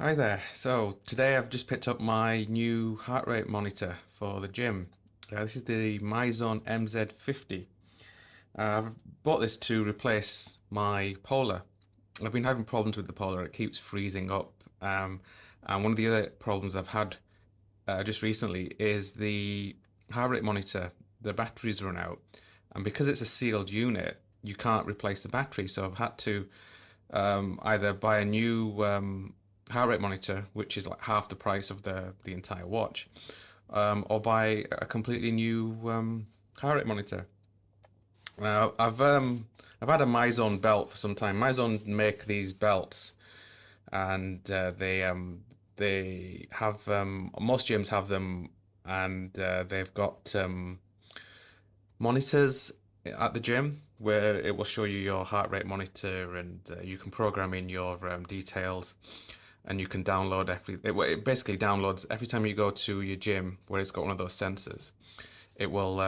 Hi there. So today I've just picked up my new heart rate monitor for the gym. This is the MYZONE MZ50. I've bought this to replace my Polar. I've been having problems with the Polar. It keeps freezing up. And one of the other problems I've had just recently is the heart rate monitor. The batteries run out, and because it's a sealed unit, you can't replace the battery. So I've had to either buy a new heart rate monitor, which is like half the price of the entire watch, or buy a completely new heart rate monitor. Now I've had a MYZONE belt for some time. MYZONE make these belts, and they have most gyms have them, and they've got monitors at the gym where it will show you your heart rate monitor, and you can program in your details, and you can download it basically downloads every time you go to your gym where it's got one of those sensors. It will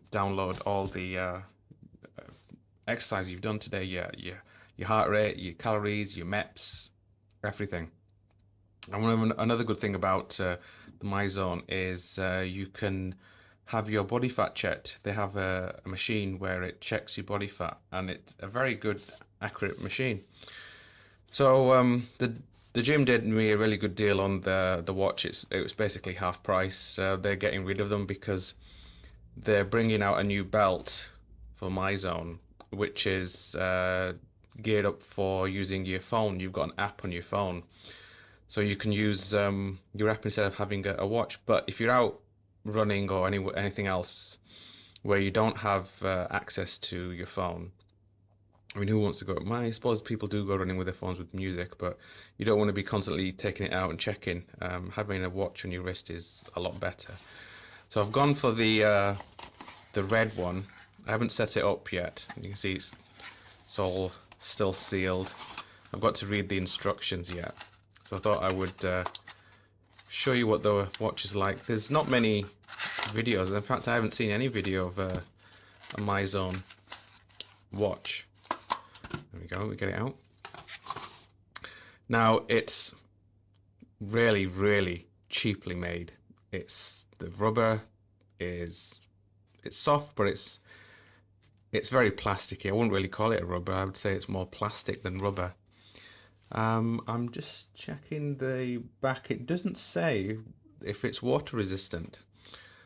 download all the exercise you've done today, your heart rate, your calories, your MEPs, everything. And another good thing about the MyZone is you can have your body fat checked. They have a machine where it checks your body fat, and it's a very good, accurate machine. So the gym did me a really good deal on the watch. It was basically half price. They're getting rid of them because they're bringing out a new belt for MyZone, which is geared up for using your phone. You've got an app on your phone, so you can use your app instead of having a watch. But if you're out running or anything else where you don't have access to your phone, I mean, who wants to go? I suppose people do go running with their phones with music, but you don't want to be constantly taking it out and checking. Having a watch on your wrist is a lot better. So I've gone for the red one. I haven't set it up yet. You can see it's all still sealed. I've got to read the instructions yet. So I thought I would show you what the watch is like. There's not many videos. In fact, I haven't seen any video of a MyZone watch. There we go, we get it out. Now, it's really, really cheaply made. The rubber it's soft, but it's very plasticky. I wouldn't really call it a rubber. I would say it's more plastic than rubber. I'm just checking the back. It doesn't say if it's water resistant,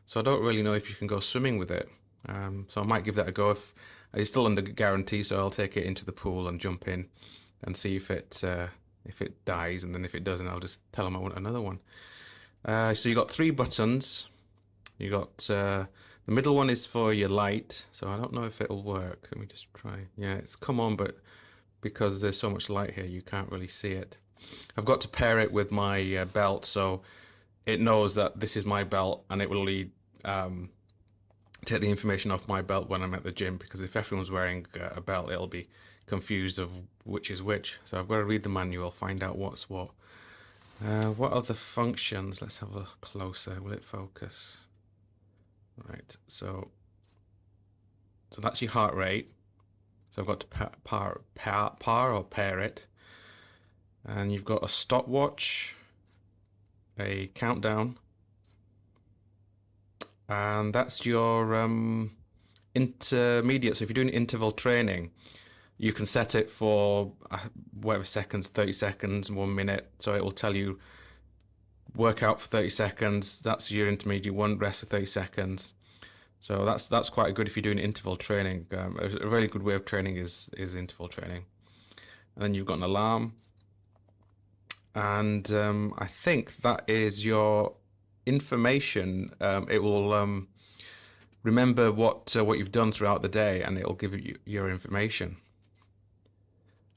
so I don't really know if you can go swimming with it. So I might give that a go. If it's still under guarantee, so I'll take it into the pool and jump in and see if it dies, and then if it doesn't, I'll just tell them I want another one. So you got three buttons. You got the middle one is for your light, so I don't know if it'll work. Let me just try. Yeah, it's come on, but because there's so much light here, you can't really see it. I've got to pair it with my belt, so it knows that this is my belt, and it will take the information off my belt when I'm at the gym, because if everyone's wearing a belt, it'll be confused of which is which. So I've got to read the manual, find out what's what. What are the functions? Let's have a look closer. Will it focus? Right, so that's your heart rate. So I've got to pair it. And you've got a stopwatch, a countdown, and that's your intermediate. So if you're doing interval training, you can set it for whatever seconds, 30 seconds, 1 minute. So it will tell you workout for 30 seconds. That's your intermediate one, rest for 30 seconds. So that's quite good if you're doing interval training. A really good way of training is interval training. And then you've got an alarm. And I think that is your information. It will remember what you've done throughout the day, and it'll give you your information.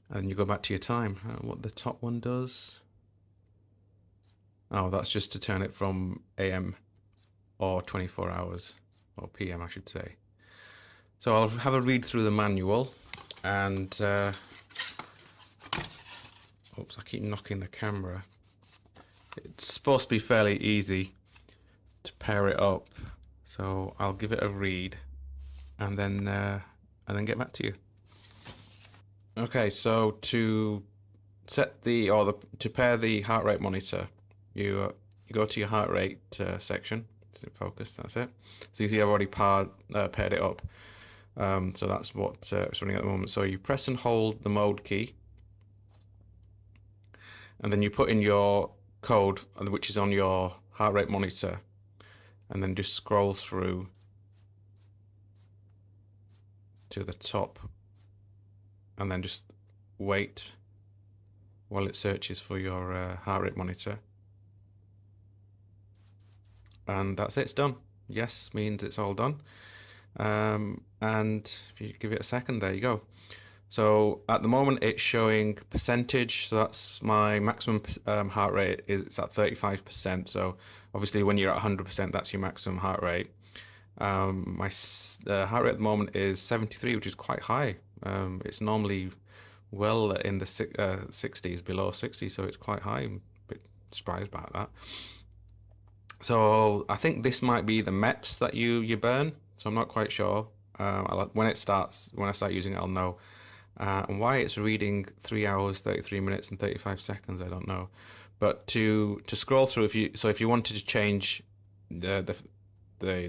And you go back to your time. What the top one does? Oh, that's just to turn it from AM or 24 hours, or PM, I should say. So I'll have a read through the manual, and oops, I keep knocking the camera. It's supposed to be fairly easy to pair it up, so I'll give it a read, and then get back to you. Okay, so to set the to pair the heart rate monitor, you go to your heart rate section. Focus. That's it. So you see, I've already paired it up. So that's what it's running at the moment. So you press and hold the mode key, and then you put in your code, which is on your heart rate monitor, and then just scroll through to the top, and then just wait while it searches for your heart rate monitor. And that's it, it's done. Yes means it's all done. And if you give it a second, there you go. So at the moment it's showing percentage, so that's my maximum heart rate it's at 35%. So obviously when you're at 100%, that's your maximum heart rate. My heart rate at the moment is 73, which is quite high. It's normally well in the 60s, below 60, so it's quite high. I'm a bit surprised about that. So I think this might be the MEPS that you burn. So I'm not quite sure. When I start using it, I'll know. And why it's reading 3 hours, 33 minutes, and 35 seconds, I don't know. But to scroll through, if you wanted to change the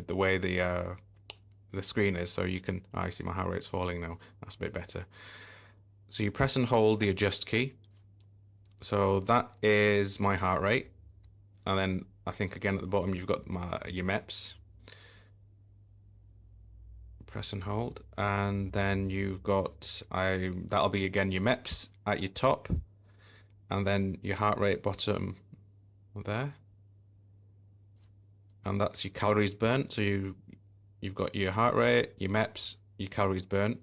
way the screen is, so you can. I see my heart rate's falling now. That's a bit better. So you press and hold the adjust key. So that is my heart rate, and then I think again at the bottom you've got your MEPS. Press and hold, and then you've got that'll be again your MEPS at your top, and then your heart rate bottom there, and that's your calories burnt. So you've got your heart rate, your MEPS, your calories burnt.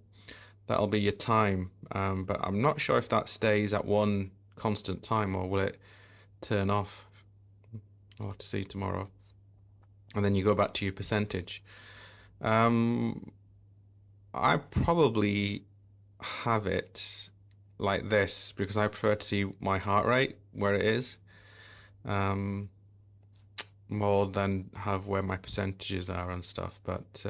That'll be your time, but I'm not sure if that stays at one constant time or will it turn off. I'll have to see tomorrow. And then you go back to your percentage. I probably have it like this because I prefer to see my heart rate where it is, more than have where my percentages are and stuff. But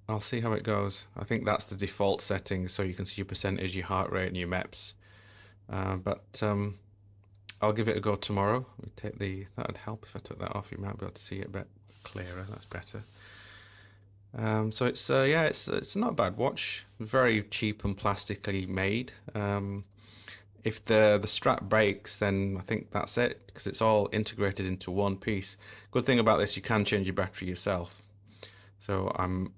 I'll see how it goes. I think that's the default settings, so you can see your percentage, your heart rate, and your MEPS. But I'll give it a go tomorrow. That'd help if I took that off. You might be able to see it a bit clearer. That's better. So it's not a bad watch. Very cheap and plastically made. If the strap breaks, then I think that's it because it's all integrated into one piece. Good thing about this, you can change your battery yourself. So I'm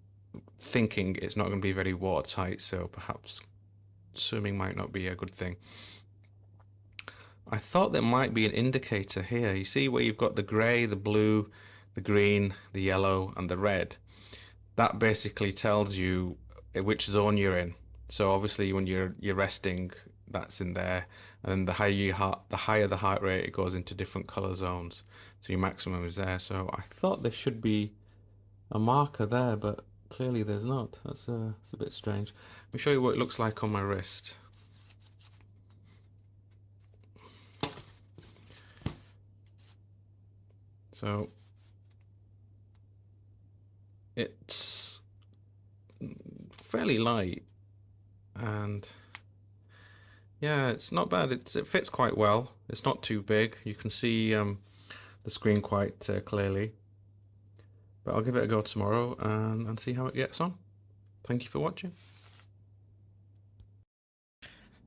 thinking it's not going to be very watertight, so perhaps swimming might not be a good thing. I thought there might be an indicator here. You see where you've got the grey, the blue, the green, the yellow, and the red. That basically tells you which zone you're in. So obviously when you're resting, that's in there, and then the higher the heart rate, it goes into different color zones. So your maximum is there. So I thought there should be a marker there, but clearly there's not. It's a bit strange. Let me show you what it looks like on my wrist. So it's fairly light, and yeah, it's not bad. It fits quite well. It's not too big. You can see the screen quite clearly. But I'll give it a go tomorrow and see how it gets on. Thank you for watching.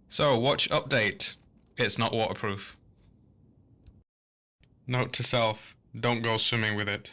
So, watch update. It's not waterproof. Note to self, don't go swimming with it.